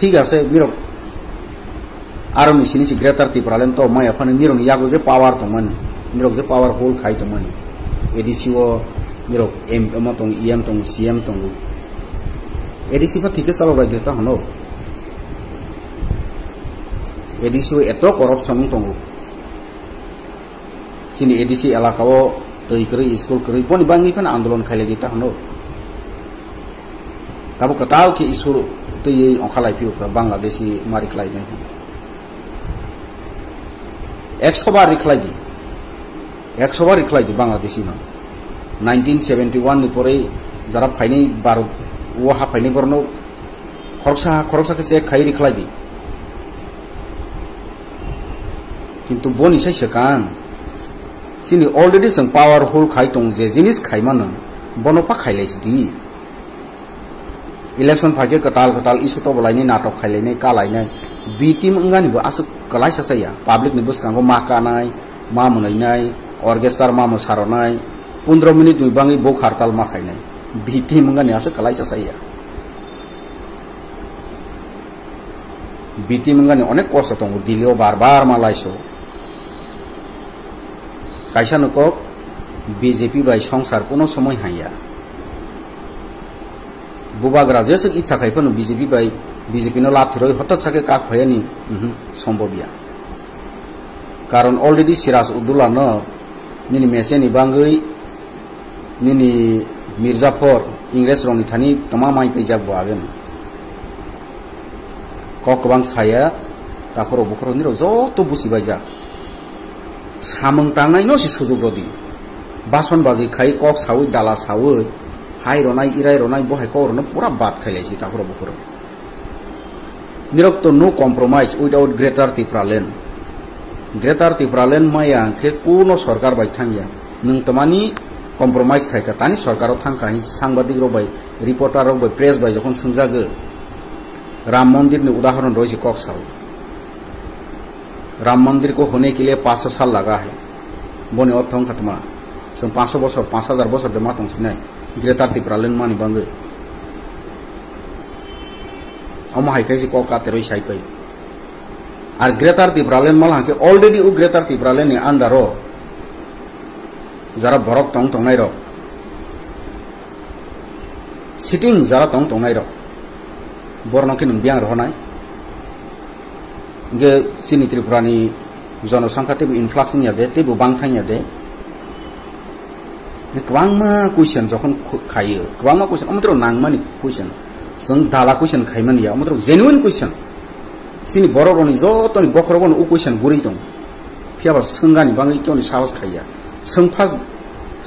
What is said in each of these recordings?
ठीक আছে মিরক आरो मिसिनि सि ग्रेटर त्रिपुरालेन तो माय फानि मिरक यागो जे पावर दंमोन मिरक जे पावर होल खाय दंमोन एडीसीओ मिरक एम एम दं ईएम दं सीएम दं एडीसी फा ठीक सालो बाय देता हनो एडीसीओ एतो करप्शन दं सिनि एडीसी एलाकाओ तै करै स्कुल करै बनि बांगि फान आंदोलन खायले देता हनो ताबो कताल के इसुर तै अंखालाय फिउ बांग्लादेशी मारिखलाय नै 100 बार रिखलायदि 100 बार रिखलायदि बांग्लादेशी ना 1971 नि परे जरा फाइनै बार वो हा फाइनै बरनो खरकसा के से खाइ रिखलायदि किंतु बनि साइ सकां सिनि अलरेडी जों पावरफुल खाइ दं जे जिनिस खाइमान बनपा खाइलायसदि इलेक्शन फाके कताल इसु तो बलायनि नाटक खाइलायनाय कालायनाय बीटीम अंगानिबो आसु कलायसा साया पब्लिक नि बुसकांगो माकानाय मा मोनैनाय ऑर्केस्ट्रा मा मोसारनाय 15 मिनिट दुइबाङै बक हड़ताल मा खाइनाय बीटीम अंगानि आसु कलायसा साया बीटीम अंगानि अनेक कष्ट दं दिल्लीयाव बार मालायसो कायसा नको बीजेपी बाय संसार कोनो समय हाया बुबाग्रा जेसे इच्छा खाइफोन बीजेपी बाय बीजेपी नो लाथरय हठात साके काक भयानि सम्भवया कारण अलरेडी सिराज उद्दौला न निनि मेसेनि बांगै निनि मिर्जाफर इंग्रेज रंनि थानि तमामाय पैजाक बागोन ककबां साया ताखरो बखरो निरो जतो बुसिबायजा सामं तांनाय नसि सुजुग रदि बासन बाजि खाइ कक सावै दाला सावै हाय रनाय इराय रनाय बहाय करनो पूरा बात खाइलायसि ताखरो बखरो निरक्तो नो कम्प्रोमाइज विदाउट ग्रेटर त्रिपुरालेन माया के कोनो सरकार बाय थांया नों तमानि कम्प्रोमाइज खायका तानि सरकाराव थांखाय सांबादिक रबाय रिपोर्टर रबाय प्रेस बाय जखन सोंजागो राम मंदिर नि उदाहरण रयसि कक साव राम मंदिर को होने के लिए 500 साल लगा है बने अथं खतमा जों 500 बछर 5000 बछर दे मातंग सिनाय ग्रेटर त्रिपुरालेन मानि बांगो अमाहाय कैसे को कातेरो साइपै are greater त्रिपुरालेन mall Hake already उ ग्रेटर त्रिपुरालेन नि अंदर जरा बरक तंगनाय र सिटिंग जरा तंगनाय र बरनके नों बियां रहनाय गे सिनि त्रिपुरानि जनसंख्या तेबो इनफ्लक्स नि यादे तेबो बांथाय यादे गोबांमा क्वेश्चन जखन खायो गोबांमा क्वेश्चन अमत्र नांगमानि क्वेश्चन जों दाला क्वेश्चन खाइमान या अमत्र जेन्युइन क्वेश्चन सिनि बररनि जतनि बखरबन उ क्वेश्चन गुरै दं फियाबा सोंगानि बाङै केवनि साहस खाया सोंफा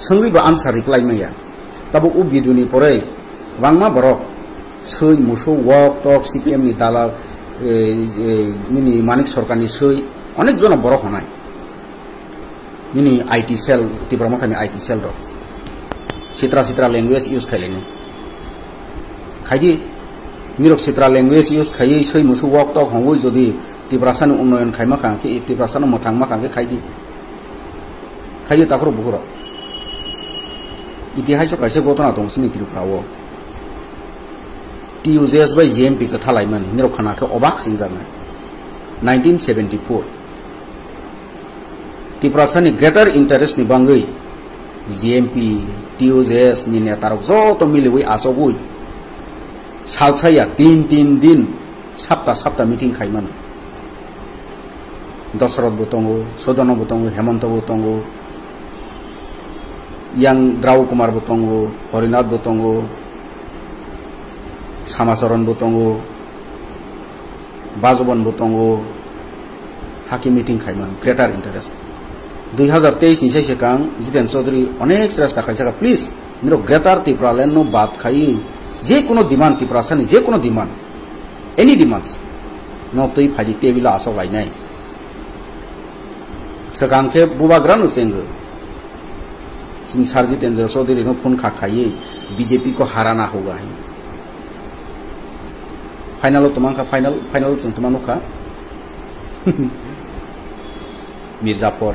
सोंगैबा आन्सार रिप्लाइ माया तब उ भिडिअनि परे बांमा बरक सै मुसौ वक टक सीपीएम नि दाला मिनि मानिक सरकारनि सै अनेक जना बरक हनाय मिनि आईटी सेल त्रिपुरा माथानि आईटी सेल र सित्रा लैंग्वेज यूज खाइलेनि खाइदि मिरक सित्रा लैंग्वेज यूज खाइ सै मुसौ वक टक हवै जदि त्रिपुरासानि उन्नयन खाइमा खांके त्रिपुरासानि मोथांमा खांके खाइदि ताखरो बुखुर इतिहास कायसे घटना दं सिनि त्रिपुराव TUJS बाय JMP को थालायमोन मिरक खानाखौ अबाक सिंजानो 1974 त्रिपुरासानि ग्रेटर इंटरेस्ट नि बांगै JMP TUJS नि नेतारक जत मिलिवै आसगै सालसाया 3 दिन सप्ताह मीटिंग खाइमोन दशरथ बुतंगो सदन बुतंगो Hemant बुतंगो yang Draw Kumar Butongo, Horinath Butongo, Samasaran Butongo, Bazoban Butongo, Haki meeting Khaiman, greater interest. 2023 ni sekang Jiten Chaudhary onek srasta khaisaka please mero greater Tripuralen no bat khai je kono demand Tripurasani je kono demand any demands no tei phadi tebila aso lainai sekang ke bubagra no seng Singh Jiten Chaudhary नो phone खाखाये BJP को हराना होगा है final तमांका final जों तमानुखा मिर्जापुर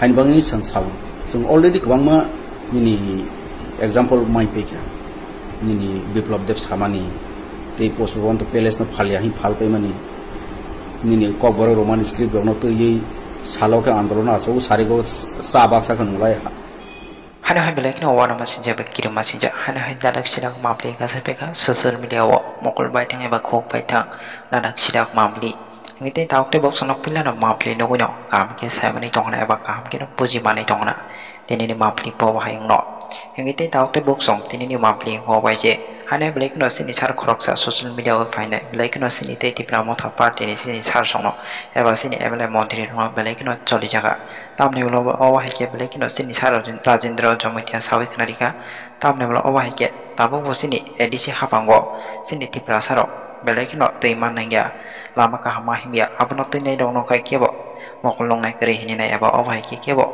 हाइनबांनि संसाव जों already गोबांमा mini example my Pekha nini biplop dev samani tei posubon to palace no phalia hi phal pe mani nini kokboro roman script no to ye saloke andolon aso sarigo sa baksa kan mulai hana hai belai kino wana masinja bekiri masinja hana hai dadak sidak mapli ka sepeka social media wo mokol bai tang eba khok bai tang dadak sidak mapli ngite tauk te box nok pila no mapli no guno kam ke samani tongna eba kam ke no puji mani tongna tenini mapli po hai no ngite tauk te box song tenini mapli ho bai je hana belai kino sini sar khoroksa social media wo faina belai kino sini te tipra motha party ni sini sar song no eba sini ebele montri no belai kino choli jaga tamne bolo owa hike belai kino sini sar rajendra jomotia sawik narika tamne bolo owa hike tabu bo sini edisi hapango sini tipra saro belai kino teiman nangya lama ka hama himya abno tinai dong no kai kebo mokolong nai kare hini nai aba owa hike kebo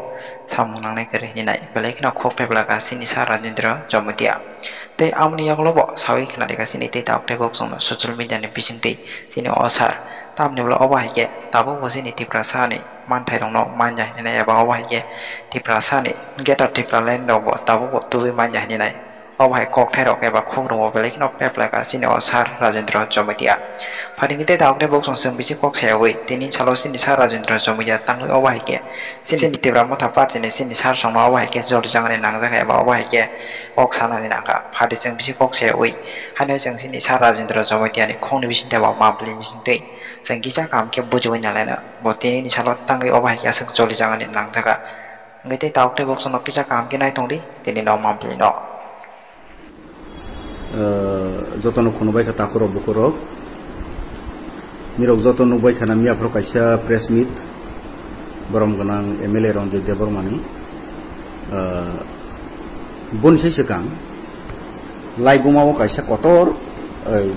samunang nai kare hini nai belai kino khok pe blaga sini sar rajendra jomotia te amni yaklobo sawik narika sini te tauk te box no social media ni bisingte sini osar tamne bolo owa hike tabu bo sini tipra sani man thai dong no man ja ni nai aba owa hike tipra sani geta tipra len do bo tabu bo tu man ja ni nai owa hai kok thai rok eba khok ro belai kino pepla ka sini osar rajendra jomotia phading te tauk te box on sem bisi kok sewi tini chalo sini sar rajendra jomotia tangui owa hike sini tipra motha party ni sini sar song owa hike jol jangani nangja ka eba owa hike kok sanani nangka phadi jeng bisi kok sewi hane jeng sini sar rajendra jomotia ni khong ni bisin te ba mapli bisin te jeng kisa kam ke bujoi nalena bo tini ni chalo tangui owa hike asuk jol jangani nangja ka ngite tauk te box on kisa kam ke nai tongdi tini no mapli no jotono khonubai kha takoro bukorok mirok jotono bai khana miya pro kaisa press meet borom ganang MLA ronje debormani bon sei sekang laibumao kaisa kotor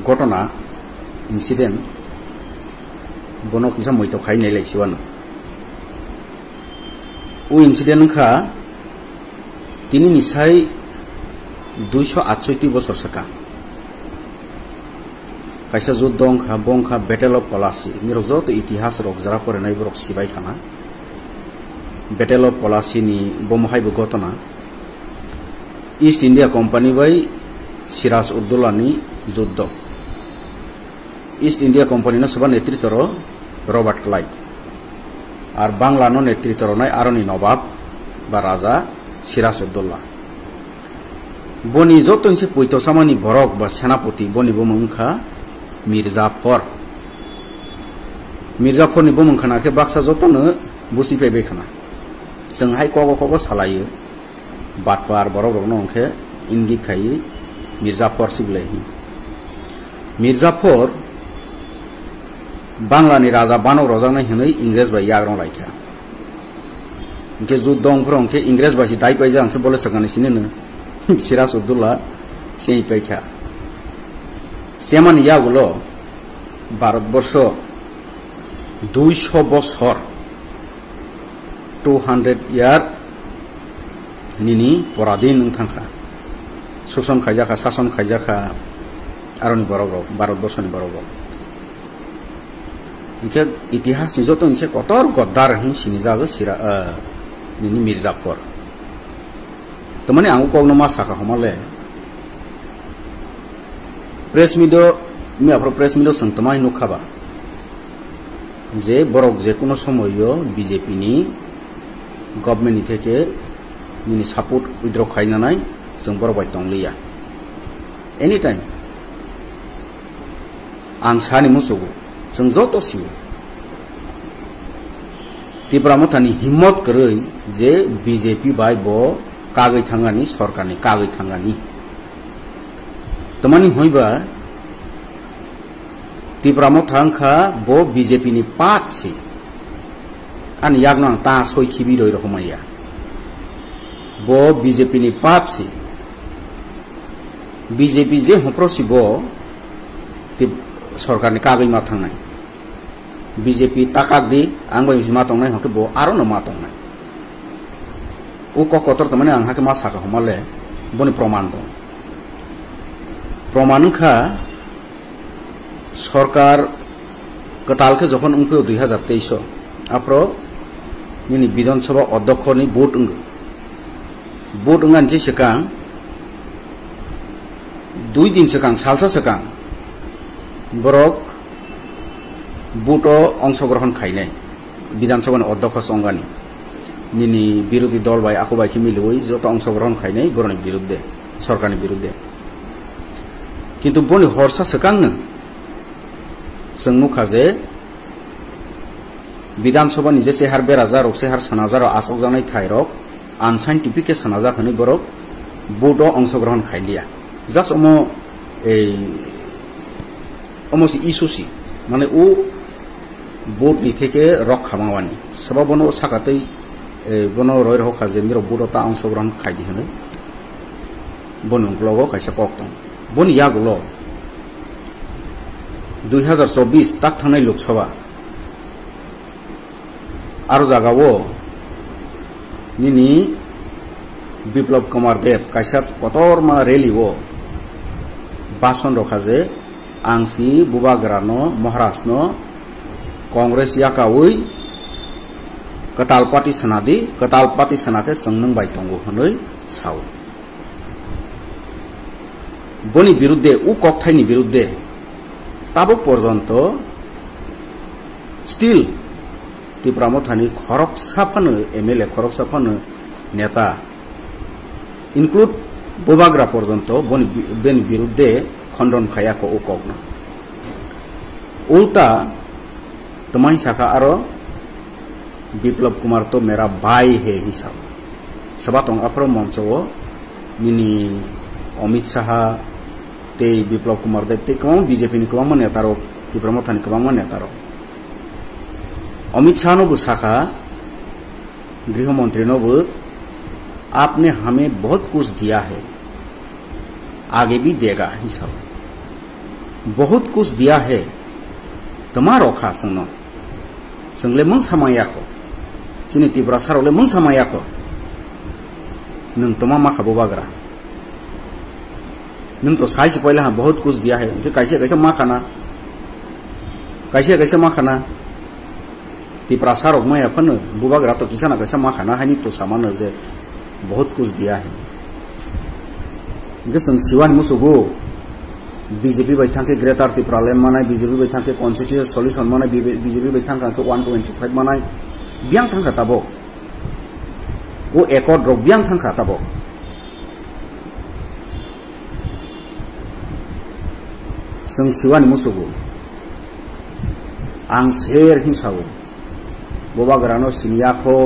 gotona incident bono kisa moito khai nei laisiwan u incident kha tini nisai 268 বছর সাকা কাইসা যুদ্ধং খা বংখা battle of Palashi নিরক যত ইতিহাস rock যারা পরে নাই বরক সিবাই খানা battle of Palashi নি বমহাইব ঘটনা ইস্ট ইন্ডিয়া কোম্পানি বাই সিরাজ উদ্দৌলা নি যুদ্ধ ইস্ট ইন্ডিয়া কোম্পানি না সভা নেতৃত্ব রবার্ট ক্লাইভ আর বাংলা নো নেতৃত্ব নাই আরনি নবাব বা রাজা Siraj Uddaula boni joto se poito samani borok ba senapati boni bomungkha Mirzapur ni bomungkha na ke baksa joto no busi pebe khana jeng hai kogo salayo batpar borok rok no ke ingi khai Mirzapur siblei Mirzapur bangla ni raja banok rojak nai hinoi ingres bai yagrong laikha ke juddong prong ke ingres basi dai pai jang ke bole sakani sine no Siraj Uddaula সেই পেখা সেমান ইয়াগুলো ভারতবর্ষ 200 বছর 200 ইয়ার নিনি পরাধীন থাকা শোষণ খাইজাখা শাসন খাইজাখা আরনি বরগ ভারতবর্ষনি বরগ ইনকে ইতিহাস যত ইনসে কতর গদ্দার হিন সিনিজাগো সিরা নিনি মির্জাপুর तो माने आंगु कोगनो मा साखा हमले प्रेस मिडो मी आपरो प्रेस मिडो संतमाय नुखाबा जे बरक जे कोनो समयो बीजेपी नि गवर्नमेंट नि थेके नि सपोर्ट उइद्र खाइना नाय जों बर बाय तंलिया एनी टाइम आं सानि मुसुगु जों जतो सिउ तिब्रामथानि हिम्मत करै जे बीजेपी बाय बो कागै थांगानि सरकारनि कागै थांगानि तमानि होइबा तिब्रामो थांखा बो बीजेपी नि पाटसि आन यागनां ता सयखिबि रय रखमाया बो बीजेपी नि पाटसि बीजेपी जे हप्रसि बो सरकारनि कागै मा थांनाय बीजेपी ताकागदि आंबो मा तंनाय हके बो आरो न मा तंनाय ও কতর তমানে আংহাকে মা সাকা হমালে বনি প্রমাণ দং প্রমাণখা সরকার গতালকে যখন উংফেও 2023 আপরো নিনি বিধানসভা অধ্যক্ষনি ভোট উঙ্গানছে সেকাং 2 दिन sekang salsa sekang borok buto অংশগ্রহণ খাইনাই বিধানসভার অধ্যক্ষ সংগানি নিনি বিরোধী দল বাই আকো বাই মিলুই যত অংশগ্রহণ খাইনাই বরনি বিরুদ্ধে সরকারের বিরুদ্ধে কিন্তু বনি হরসা sekang जों नुखाजे विधानसभा नि जेसे हार बेराजा रक से हार सनाजा आसक जानाय थायरक आनसाइन्टिफिक सनाजा खनि बरक बोर्ड अंशग्रहण खाइलिया जास्ट अमोसी इशुसी माने ओ बोर्ड नि थेके रक खामावानी सबा बनो साकातै बनो रय रह खाजे मिरो बोर्ड ता अंशग्रहण खाइदि हने बनो ग्लोगो खायसा पक्तं बन यागलो 2024 tak थांनाय लोकसभा आरो जागावो निनी बिप्लब कुमार देव कायसा पतरमा रेलीवो भाषण रखाजे आंसी बुबाग्रानो महाराष्ट्रनो कांग्रेस याकावै कतालपाती सनाके संनों बायतंगो हनै साव बनि बिरुद्धे उ ककथायनि बिरुद्धे ताबुक पर्यन्त स्टिल त्रिपुरामथानि खरक साफानो एमएलए खरक साफानो नेता इनक्लूड बोबाग्रा पर्यन्त बेनि बिरुद्धे खंडन खायाखो उकगना उल्टा तमाही शाखा आरो बिप्लब कुमार तो मेरा भाई है हिसाब सबातंग अप्रो मंचो निनी अमित शाह ते बिप्लब कुमार देव ते कम बीजेपी नि कम नेतारो त्रिपुरामथानि कम नेतारो अमित शाह नो शाखा गृह मंत्री नो आपने हमें बहुत कुछ दिया है आगे भी देगा हिसाब बहुत कुछ दिया है तुम्हारो खा संग संगले मंग समायाखो चिनि त्रिपुरा सारोले मंग समायाखो नों तमा मा खाबो बाग्रा नों तो साइ से पहले बहुत कुछ दिया है कैसे मा खाना कैसे मा खाना त्रिपुरा सारोक मैं अपन बुबाग्रा तो किसाना कैसे मा खाना है तो सामान जे बहुत कुछ दिया है गसं सिवान मुसुगो बीजेपी बैठां के ग्रेटर त्रिपुरा लैंड मानाय बीजेपी बैठां के कॉन्स्टिट्यूशन सॉल्यूशन मानाय बीजेपी बैठां के 125 मानाय बियां थांखा ताबो वो एकॉर्ड रो बियां थांखा ताबो जों सिवान मुसुगो आं सेर हिसाबो बोबाग्रानो सिनियाखो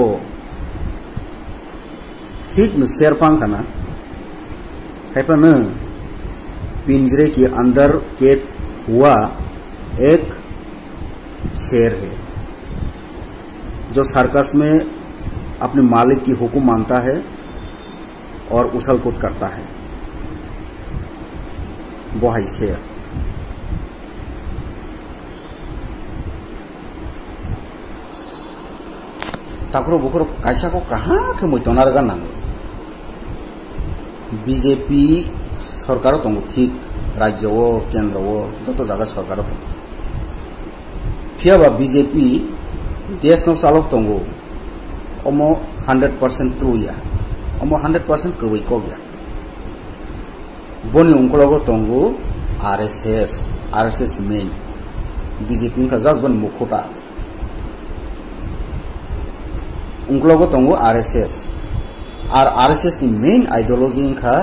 ठीक न शेर पांखाना खायफा पिंजरे के अंदर कैद हुआ एक शेर है जो सर्कस में अपने मालिक की हुक्म मानता है और उछल कूद करता है वो है शेर ताकरो बुकरो कैसा को कहाँ के मैतनार गाना बीजेपी सरकार दं ठीक राज्य केंद्र जो जगह सरकार दं फियाबा बीजेपी देश नो चालक दं अमो 100% ट्रू या अमो 100% कवै को गया बनि उंकलगो दं आरएसएस मेन बीजेपी का जज बन मुखोटा उंकलगो दं आरएसएस और आरएसएस नि मेन आइडियोलॉजी का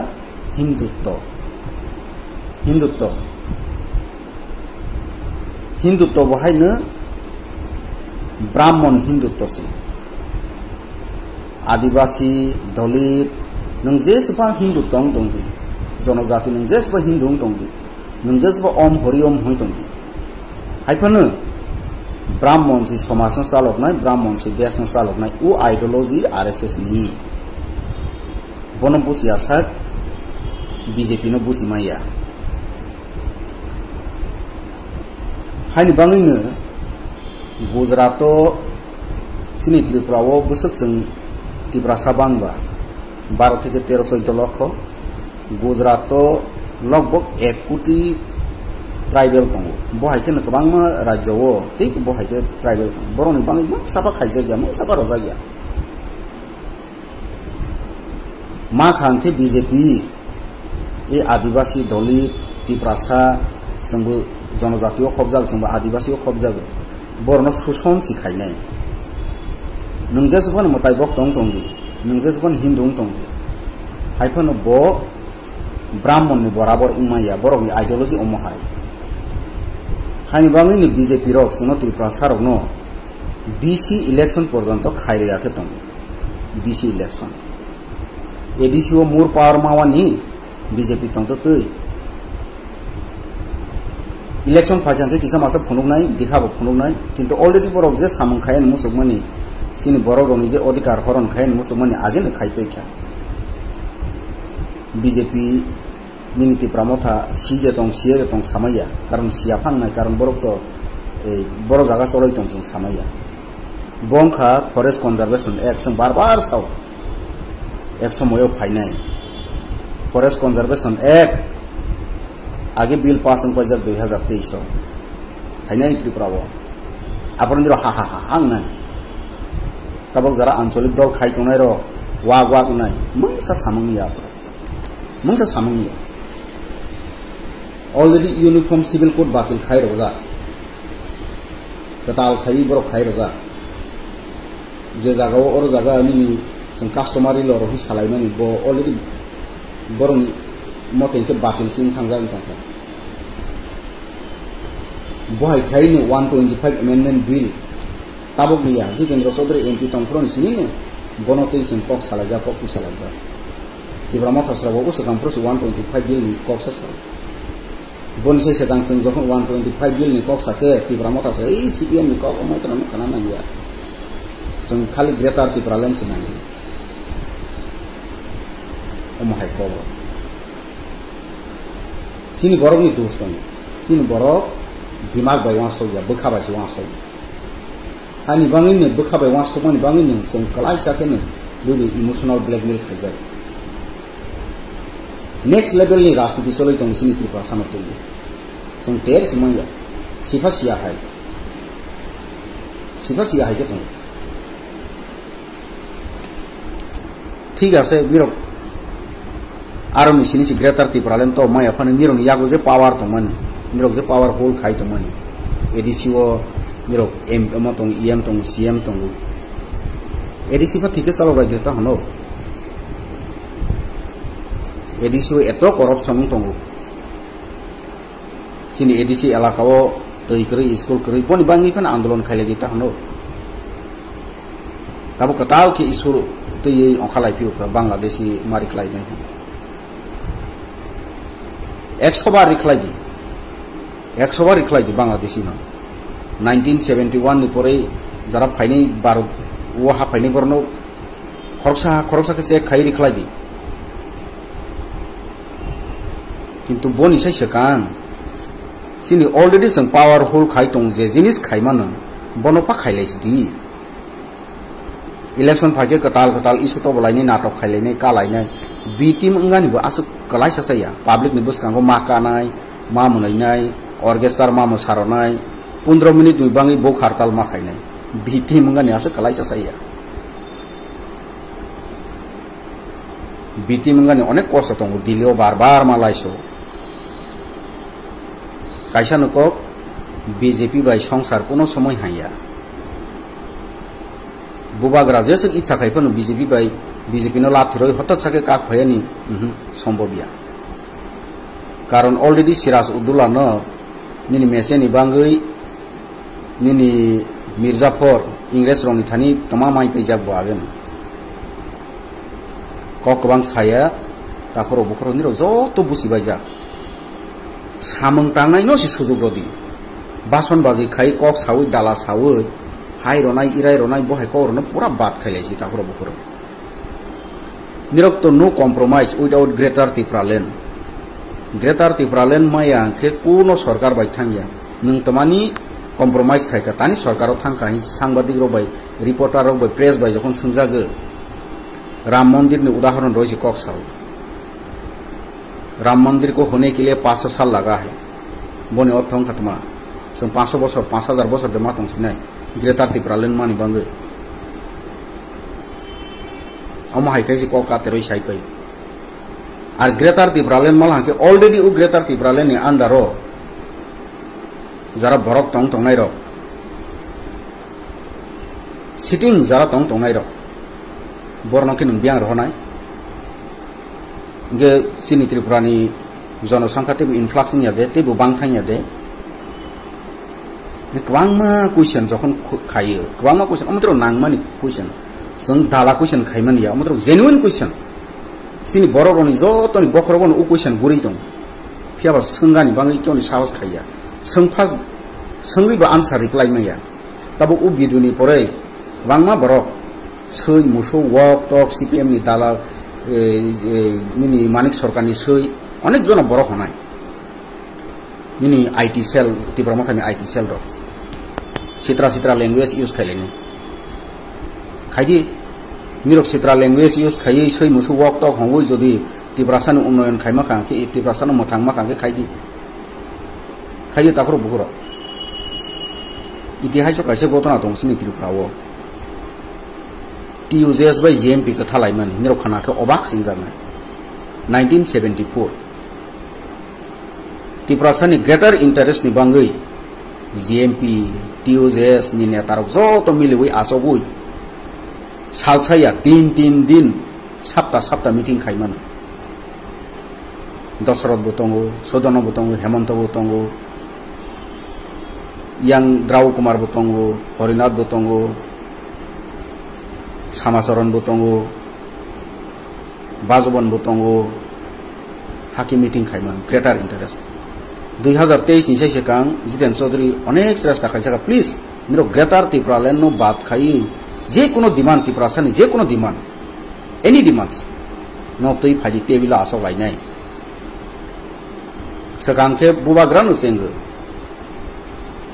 हिंदुत्व बहायनो ब्राह्मण हिंदुत्व से आदिवासी दलित नों जेसेबा हिंदुत्व दं जनजाति नों जेसेबा हिंदु दं नों जेसेबा ओम हरि ओम हई दं हायफानो ब्राह्मण से समाज चालकनाय ब्राह्मण से देश चालकनाय वो आइडियोलॉजी आरएसएस नि बनो बुसिया साक बीजेपी नो बुसिमाया हायनि बाङैनो गुजरात सिनि त्रिपुराव बोसोरजों त्रिपुरा साबांबा 12 থেকে 13-14 লক্ষ गुजरात लगभग 1 कोटी ट्राइबल दं बहायके गोबां राज्यआव ठीक बहायके ट्राइबल दं बर'नि बाङै मा साफा खायजा गैया मा साफा रजा गैया मा खांखे बीजेपी ए आदिवासी दलित तिप्रासा जोंबो जनजातीय खबजाग जोंबो आदिवासी खबजाग बरनो सुसन सिखायनाय नोंजेसबन मताइबक दं दंदि नोंजेसबन हिन्दु दंदि हायफोन ब ब्राह्मण नि बराबर उमाया बरकनि आइडियोलॉजी अमहाय हानि बाङै नि बीजेपी रक सुनो त्रिपुरा रक न बीसी इलेक्शन पर्यंत खायरियाखै दं बीसी इलेक्शन एडीसी ओ मुर पावर मावानी बीजेपी तंग तो इलेक्शन फाइजांके किसा मासा फुनुगनाय दिखाबो फुनुगनाय किन्तु अलरेडी बरक जे सामंखायन मुसुकमानि सिनि बरक रनि जे अधिकार हरन खायन मुसुकमानि आगे न खायपेखा बीजेपी निमिति प्रमोथा सीजे दं सामैया कारण सिया फांनाय कारण बरक तो बर जागा चलै दं जों सामैया बंखा फरेस्ट कन्जारभेशन एक्ट जों बार साव एक समय फाइनाय फरेस्ट कन्जारभेशन एक्ट आगे बिल पास हो 2023 फाइनाय त्रिपुरा आपन दिरो हा आंना तबक जरा आंचलिक दल खाय तंनाय रो वाग नाय मंगसा सामंगिया ऑलरेडी यूनिफॉर्म सिविल कोड बातिल खाय रोजा कताल खाय बरक खाय रोजा जे जागाव और जागा नि जों कास्टमारि ल रहि सालायनानै ब अलरेडी बरनि मतेंके बातिल सिं थांजागोन थांखा बहाय खायनो 125 अमेंडमेंट बिल ताबक निया जितेंद्र चौधरी एमपी तंफ्रनि सिनि बनतै जों पक सालायजा तिब्रा मथासराव उसकामफ्रस 125 बिल नि कक सासा बनसे सेदां जों जखन 125 बिल नि कक साके तिब्रा मथासरा ए सीपीएम नि कक अमतरन खाना नाया जों खाली ग्रेटार तिब्रा लेन्स नांगौ अमहाय कब सिनि बरकनि दोष दं सिनि बरक दिमाग बाय वासौया बोखाबायसो वासौ हानि बाङैनो बोखाबाय वासौमानि बाङैनो जों कलायसाकेनो बेबो इमोशनल ब्लैकमेल खायजा नेक्स्ट लेवल नि राजनीति चलै दं सिनि त्रिपुरा सानतै जों तेर समया सिफासिया हाय के दं ठीक আছে मिरक आरो मिसिनि सि ग्रेटार त्रिपुरालेन तो माया फानि मिरक यागो जे पावर दंमोन मिरक जे पावर होल खाय दंमोन एडीसी ओ मिरक एम दं ईएम दं सीएम दं एडीसी फा ठीके चलाबाय देता हनो एडीसी ओ एतो करप्शन दं सिनि एडीसी एलाकाओ तैकरै स्कुल करै बनि बाङै फान आन्दोलन खायले देता हनो ताबो कताल के इसुर तो ये अंखालाई पियो बांग्लादेशी मारी खलाई नहीं 100 बार रिखलाई दी बांग्लादेशी ना 1971 नि परे जरा फाइने बार वो हा फाइने बरनो खरकसा के से खाई रिखलाई दी किंतु बन इसे सकां सिनि ऑलरेडी जों पावर होल खाई दं जे जिनिस खाई मानो बनोपा खाइलाइस दी इलेक्शन फागे कताल इशू तो बलायनि नाटक खायलायनाय कालायनाय बी टीम अंगानिबो आसु कलाय सासाया पब्लिक नि बुसकांगो माकानाय मा मुनायनाय ऑर्केस्ट्रा मा मोसारनाय 15 मिनिट दुइबाङै बो खारताल मा खायनाय बी टीम अंगानि आसु कलाय सासाया बी टीम अंगानि अनेक कष्ट दं दिल्लीयाव बार मालायसो कायसा नको बीजेपी बाय संसार कोनो समय हाया बुबाग्रा जैसे इच्छा खायफन बीजेपी नो लाभ थोरै हतत साके काक भयनि सम्भवया कारण अलरेडी सिराज उद्दौला न निनि मेसेनि बाङै निनि मिर्जाफर इंग्रेज रंनि थानि तमामाय पैजाब बागोन ककबां साया ताखरो बखरो निरो जत बुसिबायजा सामों तांनाय न सि सुजुग रदि बासन बाजि खाय कक सावै दाला सावै हाय रनाय इराय रनाय बहाय कौरनो पूरा बात खायलायसि ताखरो बखरो निरक्त नो कम्प्रोमाइज विदाउट ग्रेटार तिप्रालेन माया के कोनो सरकार बाय थांया नों तमानि कम्प्रोमाइज खायका तानि सरकाराव थांका सांबादिक रबाय रिपोर्टर रबाय प्रेस बाय जखन सोंजागो राम मंदिर नि उदाहरण रहिसि कक्साव राम मंदिर को होने के लिए 500 साल लगा है बने अथं खतमा जों 500 बছর 5000 बছर दे मातंग सिनाय ग्रेटार तिप्रालेन मानि बांगो अमा हायखायसि कका तेरoi साइपाय আর গ্রেটার ত্রিপুরাল্যান্ড মালহাকে অলরেডি ও গ্রেটার ত্রিপুরাল্যান্ড ni আন্দারো যারা বরক টং টংনাই রক সিটিং যারা টং টংনাই রক বরনকে নং বিয়াং রহনাই গে সিনি ত্রিপুরানি জনসংখ্যা তেবু ইনফ্লাক্সিং ইয়াদে তেবু বাংথাং ইয়াদে गोबांमा कुइसन जखन खायो गोबांमा कुइसन अमत्र नांगमानि कुइसन जों दाला कुइसन खायमोन या अमत्र जेन्युइन कुइसन सिनि बर'नि जतनि बखरगन उ कुइसन गुरै दं फियाबा सोंगानि बाङै केवनि साहस खाया सोंफा सोंगैबा आन्सार रिप्लाइ मैया दाबो उ बिदुनि परे गोबांमा बरक सै मुसौ वक टक सिपिएम नि दाला मिनि मानिक सरकारनि सै अनेक जना बरक हनाय मिनि आईटी सेल त्रिपुरा माथानि आईटी सेल र सित्रा सित्रा लैंग्वेज यूज खाइलेनि खाइदि निरक सित्रा लैंग्वेज यूज खाइ सै मुसु वक टक हंगै जदि त्रिपुरासानि उन्नयन खाइमा खांके त्रिपुरासानि मथांमा खांके खाइदि ताखर बुकुर इतिहास कासे घटना दं सिनि त्रिपुराव टीयूजेएस बाय जेएमपी को थालायमोन निरक खानाखौ अबाक सिंजानो 1974 त्रिपुरासानि ग्रेटर इंटरेस्ट नि बांगै जेएमपी टीयूजेएस नि नेतारक जतो मिलिवै आसगै सालसाया 3 दिन सप्ताह मीटिंग खाइमोन दशरथ बुतंगो सदन बुतंगो Hemant बुतंगो yang Draw Kumar Butongo Horinath Butongo Samasaran Butongo Bazoban Butongo Haki meeting खाइमोन ग्रेटर इंटरेस्ट 2023 नि सेकंग जितेन चौधरी अनेक श्रेष्ठ खाइसका प्लीज मेरो ग्रेटर त्रिपुराल्यान्ड नो बात खाइ जे कोनो डिमान्ड त्रिपुरासानि जे कोनो डिमान्ड एनी डिमान्ड्स न तै फादि टेबिल आसो गायनाय सकांखे बुबाग्रानो सेंग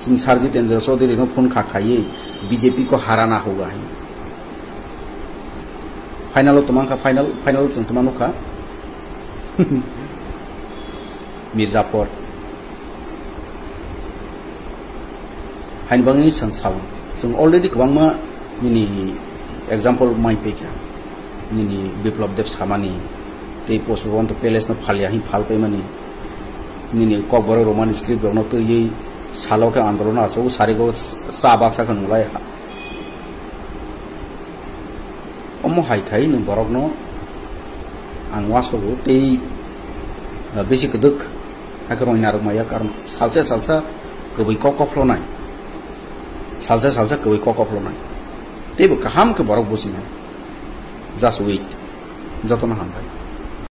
सिन सारजी तेंजर चौधरी नो फोन खाखायै बीजेपी को हराना होगा है फाइनल तमांका फाइनल जों तमानुखा मिर्जापुर हाइनबांनि संसाव जों अलरेडी गोबांमा मिनि एग्जांपल माइ पेखा मिनि बिप्लब देव सामानि ते पोस्टबन तो पैलेस न फालिया ही फाल पेमनि मिनि ककबर रोमान स्क्रिप्ट न तो ये सालों के आंदोलन आसो सारे को साबासा खन मुलाय अमो हाय खाइ न बरक न आं वासो ते बेसिक दुख हाकरं नारमाया कारण सालसा गबै ककफ्लनाय सालसा गबै ककफ्लनाय तेबो काहाम के बरक बसिना जास वेट जतन हामबाय